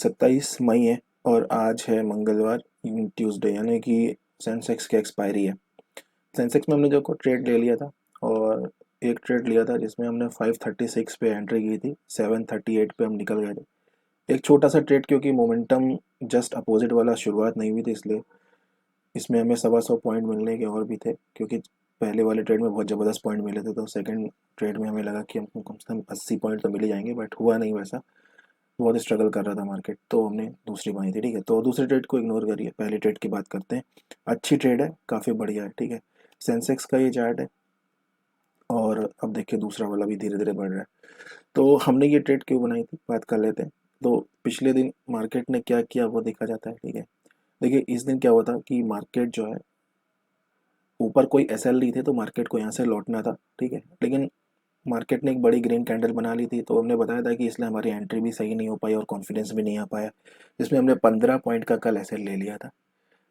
27 मई है और आज है मंगलवार, ट्यूसडे, यानी कि सेंसेक्स की एक्सपायरी है। सेंसेक्स में हमने देखो ट्रेड ले लिया था और एक ट्रेड लिया था जिसमें हमने 536 पे एंट्री की थी, 738 पे हम निकल गए थे। एक छोटा सा ट्रेड, क्योंकि मोमेंटम जस्ट अपोजिट वाला शुरुआत नहीं हुई थी, इसलिए इसमें हमें 125 पॉइंट मिलने के और भी थे, क्योंकि पहले वाले ट्रेड में बहुत ज़बरदस्त पॉइंट मिले थे। तो सेकंड ट्रेड में हमें लगा कि हमको कम से कम 80 पॉइंट तो मिल ही जाएंगे, बट हुआ नहीं वैसा। बहुत स्ट्रगल कर रहा था मार्केट, तो हमने दूसरी बनाई थी। ठीक है, तो दूसरे ट्रेड को इग्नोर करिए, पहले ट्रेड की बात करते हैं। अच्छी ट्रेड है, काफ़ी बढ़िया है। ठीक है, सेंसेक्स का ये चार्ट है और अब देखिए दूसरा वाला भी धीरे धीरे बढ़ रहा है। तो हमने ये ट्रेड क्यों बनाई थी, बात कर लेते हैं। तो पिछले दिन मार्केट ने क्या किया वो देखा जाता है। ठीक है, देखिए इस दिन क्या हुआ था कि मार्केट जो है, ऊपर कोई एसएल नहीं थे तो मार्केट को यहाँ से लौटना था। ठीक है, लेकिन मार्केट ने एक बड़ी ग्रीन कैंडल बना ली थी, तो हमने बताया था कि इसलिए हमारी एंट्री भी सही नहीं हो पाई और कॉन्फिडेंस भी नहीं आ पाया, जिसमें हमने 15 पॉइंट का कल ऐसे ले लिया था।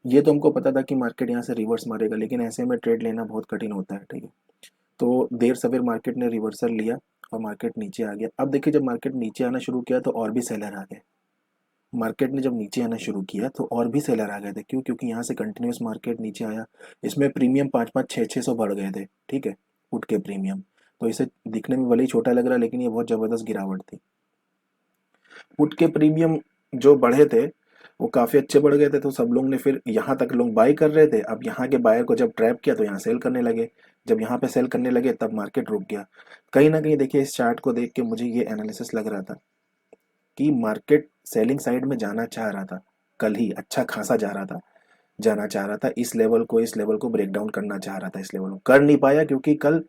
ये तो हमको पता था कि मार्केट यहाँ से रिवर्स मारेगा, लेकिन ऐसे में ट्रेड लेना बहुत कठिन होता है। ठीक है, तो देर सवेर मार्केट ने रिवर्सल लिया और मार्केट नीचे आ गया। अब देखिए, जब मार्केट नीचे आना शुरू किया तो और भी सेलर आ गए। मार्केट ने जब नीचे आना शुरू किया तो और भी सेलर आ गए थे। क्यों? क्योंकि यहाँ से कंटिन्यूस मार्केट नीचे आया। इसमें प्रीमियम 5-5, 6-6 सौ बढ़ गए थे। ठीक है, पुट के प्रीमियम। तो इसे दिखने में भले ही छोटा लग रहा है, लेकिन ये बहुत ज़बरदस्त गिरावट थी। पुट के प्रीमियम जो बढ़े थे वो काफ़ी अच्छे बढ़ गए थे, तो सब लोग ने फिर यहाँ तक लोग बाई कर रहे थे। अब यहाँ के बायर को जब ट्रैप किया तो यहाँ सेल करने लगे। जब यहाँ पे सेल करने लगे तब मार्केट रुक गया। कहीं ना कहीं देखिए, इस चार्ट को देख के मुझे ये एनालिसिस लग रहा था कि मार्केट सेलिंग साइड में जाना चाह रहा था। कल ही अच्छा खासा जा रहा था, जाना चाह रहा था। इस लेवल को ब्रेक डाउन करना चाह रहा था। इस लेवल को कर नहीं पाया, क्योंकि कल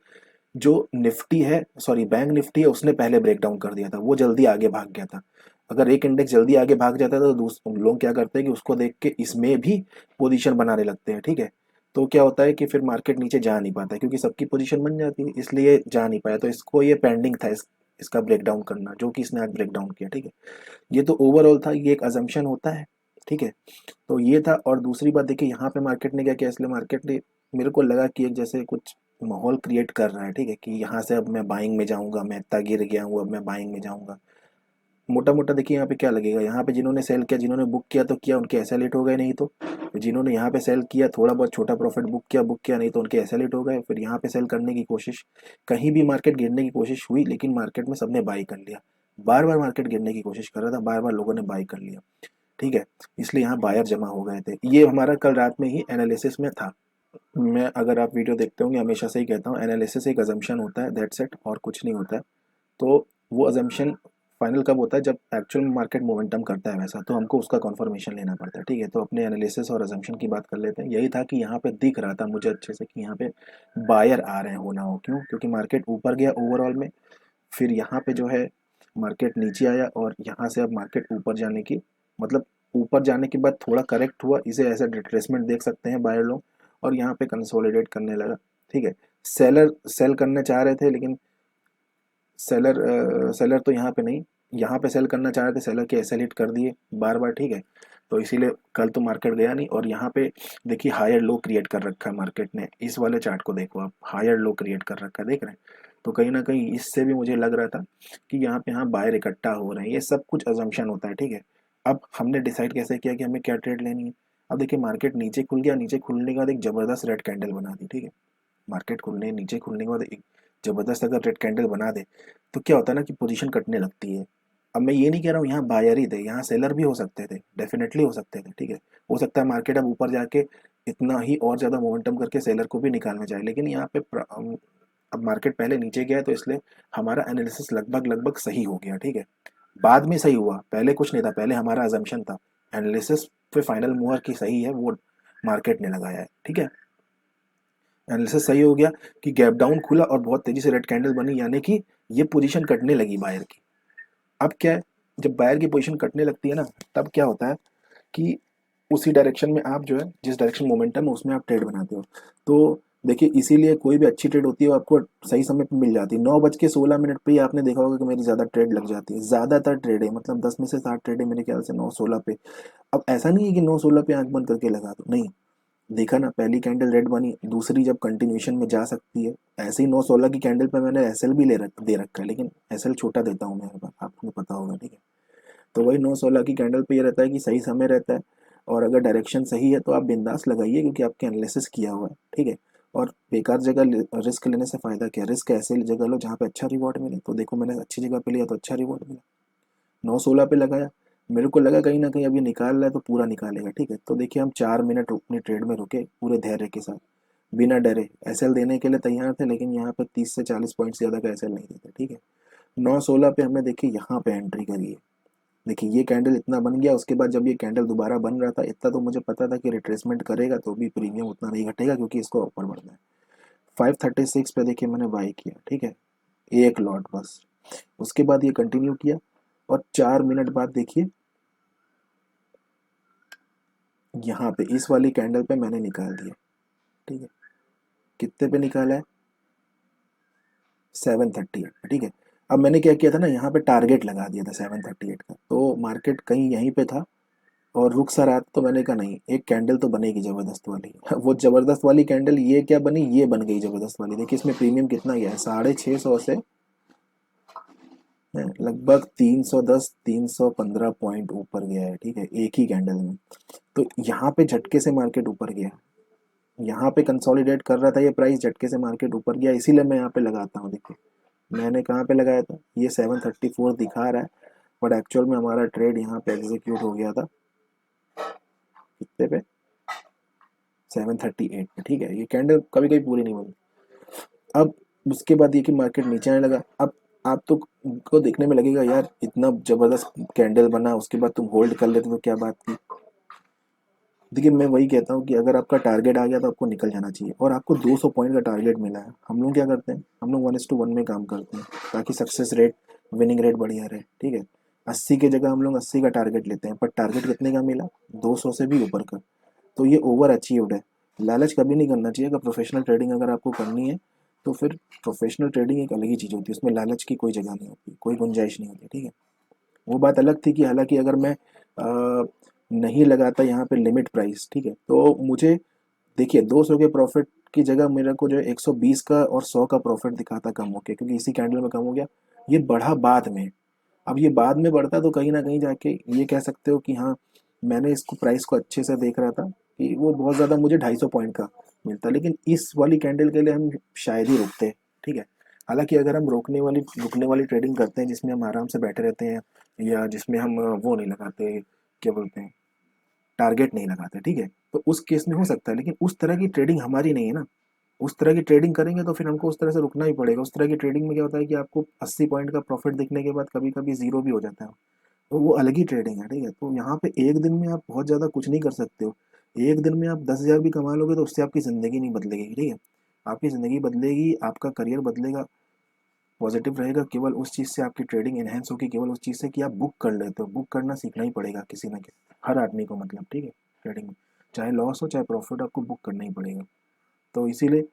जो निफ्टी है, सॉरी बैंक निफ्टी है, उसने पहले ब्रेक डाउन कर दिया था। वो जल्दी आगे भाग गया था। अगर एक इंडेक्स जल्दी आगे भाग जाता है तो लोग क्या करते हैं कि उसको देख के इसमें भी पोजीशन बनाने लगते हैं। ठीक है, तो क्या होता है कि फिर मार्केट नीचे जा नहीं पाता है, क्योंकि सबकी पोजीशन बन जाती है, इसलिए जा नहीं पाया। तो इसको ये पेंडिंग था, इसका ब्रेक डाउन करना, जो कि इसने आज ब्रेक डाउन किया। ठीक है, ये तो ओवरऑल था, ये एक अजम्पशन होता है। ठीक है, तो ये था। और दूसरी बात देखिए, यहाँ पे मार्केट ने क्या किया, इसलिए मार्केट ने, मेरे को लगा कि एक जैसे कुछ माहौल क्रिएट कर रहा है। ठीक है, कि यहाँ से अब मैं बाइंग में जाऊंगा, मैं इतना गिर गया हूँ, अब मैं बाइंग में जाऊंगा। मोटा मोटा देखिए यहाँ पे क्या लगेगा, यहाँ पे जिन्होंने सेल किया, जिन्होंने बुक किया तो किया, उनके एसएलएट हो गए। नहीं तो जिन्होंने यहाँ पे सेल किया, थोड़ा बहुत छोटा प्रॉफिट बुक किया, नहीं तो उनके एसएलएट हो गए। फिर यहाँ पे सेल करने की कोशिश, कहीं भी मार्केट गिरने की कोशिश हुई, लेकिन मार्केट में सबने बाई कर लिया। बार बार मार्केट गिरने की कोशिश कर रहा था, बार बार लोगों ने बाई कर लिया। ठीक है, इसलिए यहाँ बायर जमा हो गए थे। ये हमारा कल रात में ही एनालिसिस में था। मैं, अगर आप वीडियो देखते होंगे, हमेशा से ही कहता हूँ, एनालिसिस एक अजम्पशन होता है, दैट्स इट, और कुछ नहीं होता है। तो वो अजम्पशन फाइनल कब होता है, जब एक्चुअल में मार्केट मोमेंटम करता है वैसा, तो हमको उसका कन्फर्मेशन लेना पड़ता है। ठीक है, तो अपने एनालिसिस और अजम्पशन की बात कर लेते हैं। यही था कि यहाँ पे दिख रहा था मुझे अच्छे से कि यहाँ पे बायर आ रहे हैं, होना हो। क्यों? क्योंकि मार्केट ऊपर गया ओवरऑल में, फिर यहाँ पे जो है मार्केट नीचे आया, और यहाँ से अब मार्केट ऊपर जाने की, मतलब ऊपर जाने के बाद थोड़ा करेक्ट हुआ, इसे एज ए रिट्रेसमेंट देख सकते हैं बायर लोग, और यहाँ पे कंसोलिडेट करने लगा। ठीक है, सेलर सेल करने चाह रहे थे, लेकिन सेलर तो यहाँ पे नहीं, यहाँ पे सेल करना चाह रहे थे, सेलर के एसएल हिट कर दिए बार बार। ठीक है, तो इसीलिए कल तो मार्केट गया नहीं। और यहाँ पे देखिए, हायर लो क्रिएट कर रखा है मार्केट ने। इस वाले चार्ट को देखो आप, हायर लो क्रिएट कर रखा है, देख रहे हैं? तो कहीं ना कहीं इससे भी मुझे लग रहा था कि यहाँ पे हाँ बायर इकट्ठा हो रहे हैं। ये सब कुछ अजम्पशन होता है। ठीक है, अब हमने डिसाइड कैसे किया कि हमें क्या ट्रेड लेनी है। अब देखिए, मार्केट नीचे खुल गया, नीचे खुलने के बाद एक जबरदस्त रेड कैंडल बना दी। ठीक है, मार्केट खुलने नीचे खुलने के बाद एक जबरदस्त अगर रेड कैंडल बना दे, तो क्या होता है ना कि पोजीशन कटने लगती है। अब मैं ये नहीं कह रहा हूँ यहाँ बायर ही थे, यहाँ सेलर भी हो सकते थे, डेफिनेटली हो सकते थे। ठीक है, हो सकता है मार्केट अब ऊपर जाके इतना ही और ज़्यादा मोमेंटम करके सेलर को भी निकालना चाहे, लेकिन यहाँ पे अब मार्केट पहले नीचे गया है, तो इसलिए हमारा एनालिसिस लगभग लगभग सही हो गया। ठीक है, बाद में सही हुआ, पहले कुछ नहीं था, पहले हमारा अजम्पशन था। एनालिसिस पे फाइनल मूवर की सही है, वो मार्केट ने लगाया है। ठीक है, एनालिसिस सही हो गया कि गैप डाउन खुला और बहुत तेजी से रेड कैंडल बनी, यानी कि ये पोजीशन कटने लगी बायर की। अब क्या है, जब बायर की पोजीशन कटने लगती है ना, तब क्या होता है कि उसी डायरेक्शन में आप जो है, जिस डायरेक्शन मोमेंटम है उसमें आप ट्रेड बनाते हो। तो देखिए, इसीलिए कोई भी अच्छी ट्रेड होती है वो आपको सही समय पे मिल जाती है। 9:16 पे ही आपने देखा होगा कि मेरी ज़्यादा ट्रेड लग जाती है। ज़्यादातर ट्रेड है, मतलब 10 में से 7 ट्रेड है मेरे ख्याल से 9:16 पे। अब ऐसा नहीं है कि 9:16 पे आंख बंद करके लगा दो, नहीं। देखा ना, पहली कैंडल रेड बनी, दूसरी जब कंटिन्यूएशन में जा सकती है, ऐसे ही 9:16 की कैंडल पे मैंने एसएल भी दे रखा है, लेकिन एसएल छोटा देता हूँ मैं, आपको पता होगा। ठीक है, तो वही 9-16 की कैंडल पे ये रहता है कि सही समय रहता है, और अगर डायरेक्शन सही है तो आप बिंदास लगाइए, क्योंकि आपके एनालिसिस किया हुआ है, ठीक है। और बेकार जगह रिस्क लेने से फ़ायदा क्या है? रिस्क ऐसे जगह लो जहाँ पे अच्छा रिवॉर्ड मिले। तो देखो मैंने अच्छी जगह पे लिया तो अच्छा रिवॉर्ड मिला, 9-16 पे लगाया, मेरे को लगा कहीं ना कहीं अभी निकाल रहा है तो पूरा निकालेगा, ठीक है। तो देखिए हम 4 मिनट अपनी ट्रेड में रुके पूरे धैर्य के साथ, बिना डरे, एसएल देने के लिए तैयार थे, लेकिन यहाँ पे 30 से 40 पॉइंट से ज़्यादा का एसएल नहीं देते, ठीक है। 9-16 पे हमने देखिए यहाँ पे एंट्री करी है। देखिए ये कैंडल इतना बन गया, उसके बाद जब ये कैंडल दोबारा बन रहा था इतना तो मुझे पता था कि रिट्रेसमेंट करेगा तो भी प्रीमियम उतना नहीं घटेगा, क्योंकि इसको ऊपर बढ़ना है। 536 पे देखिए मैंने बाई किया, ठीक है, एक लॉट बस। उसके बाद ये कंटिन्यू किया, और 4 मिनट बाद देखिए यहाँ पे इस वाली कैंडल पे मैंने निकाल दिया, ठीक है। कितने पे निकाला है? 738 पे, ठीक है। अब मैंने क्या किया था ना, यहाँ पे टारगेट लगा दिया था 738 का, तो मार्केट कहीं यहीं पे था और रुक सा रहा था, तो मैंने कहा नहीं, एक कैंडल तो बनेगी जबरदस्त वाली। वो जबरदस्त वाली कैंडल ये क्या बनी, ये बन गई जबरदस्त वाली। देखिए इसमें प्रीमियम कितना गया है, 650 से लगभग 310 315 पॉइंट ऊपर गया है, ठीक है, एक ही कैंडल में। तो यहाँ पे झटके से मार्केट ऊपर गया, यहाँ पे कंसोलिडेट कर रहा था ये प्राइस, झटके से मार्केट ऊपर गया, इसीलिए मैं यहाँ पे लगाता हूँ। देखिए मैंने कहाँ पे लगाया था, ये 734 दिखा रहा है, बट एक्चुअल में हमारा ट्रेड यहाँ पे एग्जीक्यूट हो गया था कितने पे, 738 पे, ठीक है। ये कैंडल कभी कभी पूरी नहीं बनी। अब उसके बाद ये कि मार्केट नीचे आने लगा। अब आप तो को देखने में लगेगा यार इतना जबरदस्त कैंडल बना, उसके बाद तुम होल्ड कर लेते तो क्या बात थी। देखिए मैं वही कहता हूँ कि अगर आपका टारगेट आ गया तो आपको निकल जाना चाहिए, और आपको 200 पॉइंट का टारगेट मिला है। हम लोग क्या करते हैं, हम लोग 1:1 में काम करते हैं ताकि सक्सेस रेट, विनिंग रेट बढ़िया रहे, ठीक है। 80 की जगह हम लोग 80 का टारगेट लेते हैं, पर टारगेट कितने का मिला, 200 से भी ऊपर का। तो ये ओवर अचीव्ड है। लालच कभी नहीं करना चाहिए। अगर प्रोफेशनल ट्रेडिंग अगर आपको करनी है तो फिर प्रोफेशनल ट्रेडिंग एक अलग ही चीज़ होती है, उसमें लालच की कोई जगह नहीं होती, कोई गुंजाइश नहीं होती, ठीक है। वो बात अलग थी कि हालांकि अगर मैं नहीं लगाता यहाँ पे लिमिट प्राइस, ठीक है, तो मुझे देखिए 200 के प्रॉफिट की जगह मेरे को जो है 120 का और 100 का प्रॉफिट दिखाता कम होके, क्योंकि इसी कैंडल में कम हो गया। ये बढ़ा बाद में। अब ये बाद में बढ़ता तो कहीं ना कहीं जाके ये कह सकते हो कि हाँ, मैंने इसको प्राइस को अच्छे से देख रहा था कि वो बहुत ज़्यादा मुझे 250 पॉइंट का मिलता, लेकिन इस वाली कैंडल के लिए हम शायद ही रुकते, ठीक है। हालांकि अगर हम रुकने वाली ट्रेडिंग करते हैं जिसमें हम आराम से बैठे रहते हैं, या जिसमें हम वो नहीं लगाते, क्या बोलते हैं, टारगेट नहीं लगाते, ठीक है, तो उस केस में हो सकता है। लेकिन उस तरह की ट्रेडिंग हमारी नहीं है ना। उस तरह की ट्रेडिंग करेंगे तो फिर हमको उस तरह से रुकना ही पड़ेगा। उस तरह की ट्रेडिंग में क्या होता है कि आपको 80 पॉइंट का प्रॉफिट दिखने के बाद कभी कभी जीरो भी हो जाता है, तो वो अलग ही ट्रेडिंग है, ठीक है। तो यहाँ पे एक दिन में आप बहुत ज़्यादा कुछ नहीं कर सकते हो। एक दिन में आप 10,000 भी कमा लोगे तो उससे आपकी ज़िंदगी नहीं बदलेगी, ठीक है। आपकी ज़िंदगी बदलेगी, आपका करियर बदलेगा, पॉजिटिव रहेगा केवल उस चीज़ से, आपकी ट्रेडिंग एनहेंस होगी केवल उस चीज़ से कि आप बुक कर लेते हो। बुक करना सीखना ही पड़ेगा किसी ना किसी, हर आदमी को, मतलब, ठीक है। ट्रेडिंग में चाहे लॉस हो चाहे प्रॉफिट, आपको बुक करना ही पड़ेगा। तो इसीलिए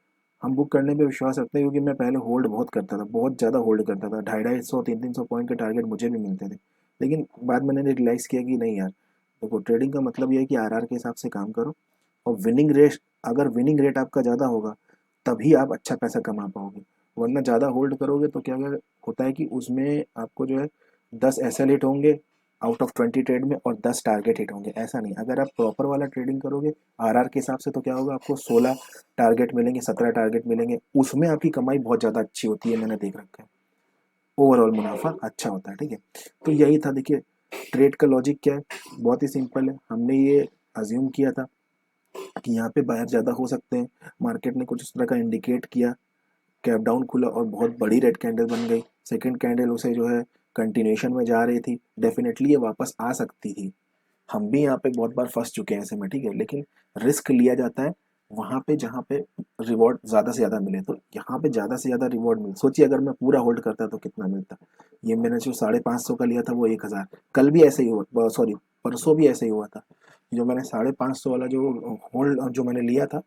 हम बुक करने पे विश्वास रखते हैं, क्योंकि मैं पहले होल्ड बहुत करता था, बहुत ज़्यादा होल्ड करता था, 250 300 पॉइंट के टारगेट मुझे भी मिलते थे। लेकिन बाद में मैंने रियलाइज़ किया कि नहीं यार, देखो ट्रेडिंग का मतलब ये है कि आरआर के हिसाब से काम करो, और विनिंग रेट, अगर विनिंग रेट आपका ज़्यादा होगा तभी आप अच्छा पैसा कमा पाओगे। वरना ज़्यादा होल्ड करोगे तो क्या क्या होता है कि उसमें आपको जो है 10 एसएल हिट होंगे आउट ऑफ 20 ट्रेड में, और 10 टारगेट हिट होंगे। ऐसा नहीं, अगर आप प्रॉपर वाला ट्रेडिंग करोगे आरआर के हिसाब से तो क्या होगा, आपको 16 टारगेट मिलेंगे, 17 टारगेट मिलेंगे, उसमें आपकी कमाई बहुत ज़्यादा अच्छी होती है, मैंने देख रखा है। ओवरऑल मुनाफा अच्छा होता है, ठीक है। तो यही था। देखिए ट्रेड का लॉजिक क्या है, बहुत ही सिंपल है। हमने ये अज्यूम किया था कि यहाँ पे बायर ज़्यादा हो सकते हैं, मार्केट ने कुछ इस तरह का इंडिकेट किया, कैप डाउन खुला और बहुत बड़ी रेड कैंडल बन गई। सेकंड कैंडल उसे जो है कंटिन्यूएशन में जा रही थी, डेफिनेटली ये वापस आ सकती थी। हम भी यहाँ पे बहुत बार फंस चुके हैं ऐसे में, ठीक है। लेकिन रिस्क लिया जाता है वहाँ पे जहाँ पे रिवॉर्ड ज़्यादा से ज़्यादा मिले। तो यहाँ पे ज़्यादा से ज़्यादा रिवॉर्ड मिले, सोचिए अगर मैं पूरा होल्ड करता तो कितना मिलता। ये मैंने जो 550 का लिया था वो 1,000, कल भी ऐसे ही हुआ, सॉरी परसों भी ऐसे ही हुआ था। जो मैंने 550 वाला जो होल्ड जो मैंने लिया था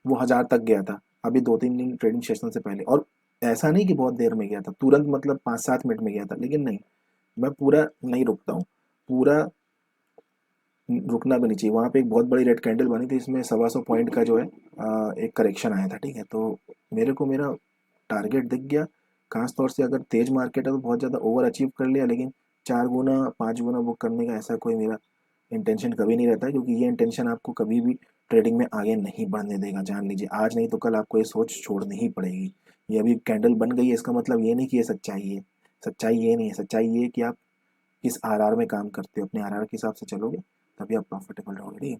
वो 1,000 तक गया था, अभी 2-3 दिन ट्रेडिंग सेशन से पहले। और ऐसा नहीं कि बहुत देर में गया था, तुरंत मतलब 5-7 मिनट में गया था, लेकिन नहीं, मैं पूरा नहीं रुकता हूँ, पूरा रुकना भी नहीं चाहिए। वहाँ पे एक बहुत बड़ी रेड कैंडल बनी थी, इसमें 125 पॉइंट का जो है एक करेक्शन आया था, ठीक है। तो मेरे को मेरा टारगेट दिख गया, खास तौर से अगर तेज मार्केट है तो बहुत ज़्यादा ओवर अचीव कर लिया, लेकिन 4 गुना 5 गुना बुक करने का ऐसा कोई मेरा इंटेंशन कभी नहीं रहता है, क्योंकि ये इंटेंशन आपको कभी भी ट्रेडिंग में आगे नहीं बढ़ने देगा। जान लीजिए, आज नहीं तो कल आपको ये सोच छोड़नी ही पड़ेगी। ये अभी कैंडल बन गई है, इसका मतलब ये नहीं कि ये सच्चाई है। सच्चाई ये नहीं है, सच्चाई ये है कि आप किस आरआर में काम करते हो, अपने आरआर के हिसाब से चलोगे तभी आप प्रॉफिटेबल रहोगे, ठीक है।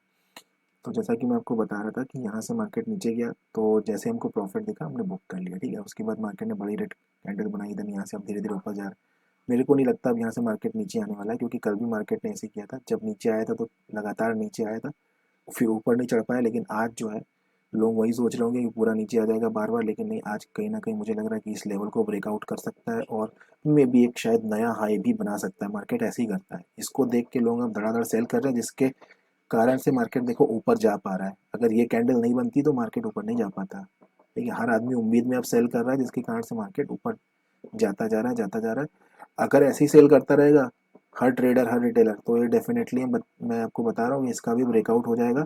तो जैसा कि मैं आपको बता रहा था कि यहाँ से मार्केट नीचे गया, तो जैसे हमको प्रॉफिट दिखा हमने बुक कर लिया, ठीक है। उसके बाद मार्केट ने बड़ी रेड कैंडल बनाई, देन यहाँ से अब धीरे धीरे ऊपर जा रहा है। मेरे को नहीं लगता अब यहाँ से मार्केट नीचे आने वाला है, क्योंकि कल भी मार्केट ने ऐसे किया था, जब नीचे आया था तो लगातार नीचे आया था, फिर ऊपर नहीं चढ़ पाया। लेकिन आज जो है लोग वही सोच रहे होंगे कि पूरा नीचे आ जाएगा बार बार, लेकिन नहीं, आज कहीं ना कहीं मुझे लग रहा है कि इस लेवल को ब्रेकआउट कर सकता है और मे भी एक शायद नया हाई भी बना सकता है। मार्केट ऐसे ही करता है, इसको देख के लोग अब धड़ाधड़ सेल कर रहे हैं, जिसके कारण से मार्केट देखो ऊपर जा पा रहा है। अगर ये कैंडल नहीं बनती तो मार्केट ऊपर नहीं जा पाता। देखिए, हर आदमी उम्मीद में अब सेल कर रहा है, जिसके कारण से मार्केट ऊपर जाता जा रहा है, जाता जा रहा है। अगर ऐसे ही सेल करता रहेगा हर ट्रेडर, हर रिटेलर, तो ये डेफिनेटली मैं आपको बता रहा हूँ इसका भी ब्रेकआउट हो जाएगा।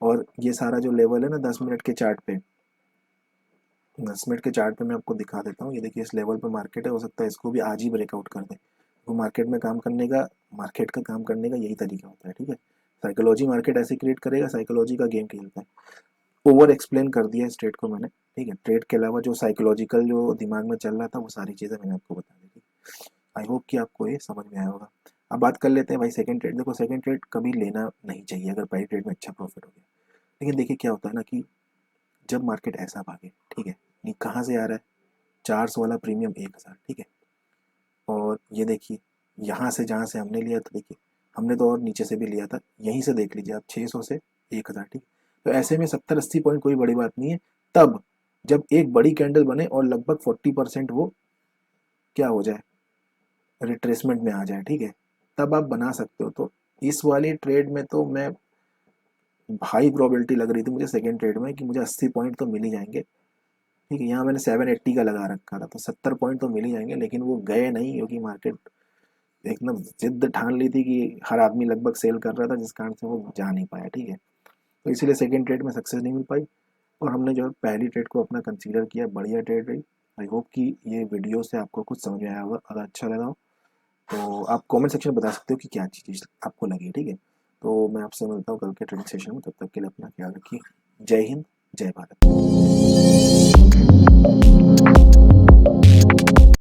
और ये सारा जो लेवल है ना 10 मिनट के चार्ट पे, 10 मिनट के चार्ट पे मैं आपको दिखा देता हूँ। ये देखिए, इस लेवल पे मार्केट है, हो सकता है इसको भी आज ही ब्रेकआउट कर दे। तो मार्केट का काम करने का यही तरीका होता है, ठीक है। साइकोलॉजी मार्केट ऐसे क्रिएट करेगा, साइकोलॉजी का गेम खेलता है। ओवर एक्सप्लेन कर दिया इस ट्रेड को मैंने, ठीक है। ट्रेड के अलावा जो साइकोलॉजिकल जो दिमाग में चल रहा था वो सारी चीज़ें मैंने आपको बता दी थी। आई होप कि आपको ये समझ में आया होगा। अब बात कर लेते हैं भाई सेकंड ट्रेड। देखो, सेकंड ट्रेड कभी लेना नहीं चाहिए अगर पहली ट्रेड में अच्छा प्रॉफिट हो गया। लेकिन देखिए क्या होता है ना कि जब मार्केट ऐसा भागे, ठीक है, ये कहाँ से आ रहा है, 400 वाला प्रीमियम 1000, ठीक है। और ये देखिए, यहाँ से जहाँ से हमने लिया था, देखिए हमने तो और नीचे से भी लिया था, यहीं से देख लीजिए आप, 600 से 1000, ठीक। तो ऐसे में 70-80 पॉइंट कोई बड़ी बात नहीं है। तब जब एक बड़ी कैंडल बने और लगभग 40% वो क्या हो जाए, रिट्रेसमेंट में आ जाए, ठीक है, तब आप बना सकते हो। तो इस वाली ट्रेड में तो मैं हाई प्रोबेबिलिटी लग रही थी मुझे सेकंड ट्रेड में कि मुझे 80 पॉइंट तो मिल ही जाएंगे, ठीक है। यहाँ मैंने 780 का लगा रखा था, तो 70 पॉइंट तो मिल ही जाएंगे, लेकिन वो गए नहीं, क्योंकि मार्केट एकदम जिद ठान ली थी कि हर आदमी लगभग सेल कर रहा था, जिस कारण से वो जा नहीं पाया, ठीक है। तो इसीलिए सेकंड ट्रेड में सक्सेस नहीं मिल पाई, और हमने जो है पहली ट्रेड को अपना कंसीडर किया, बढ़िया ट्रेड रही। आई होप कि ये वीडियो से आपको कुछ समझ में आया होगा। अगर अच्छा लगा हो तो आप कमेंट सेक्शन में बता सकते हो कि क्या चीज़ आपको लगी, ठीक है। तो मैं आपसे मिलता हूँ कल के ट्रेडिंग सेशन में, तब तक के लिए अपना ख्याल रखिए। जय हिंद, जय भारत।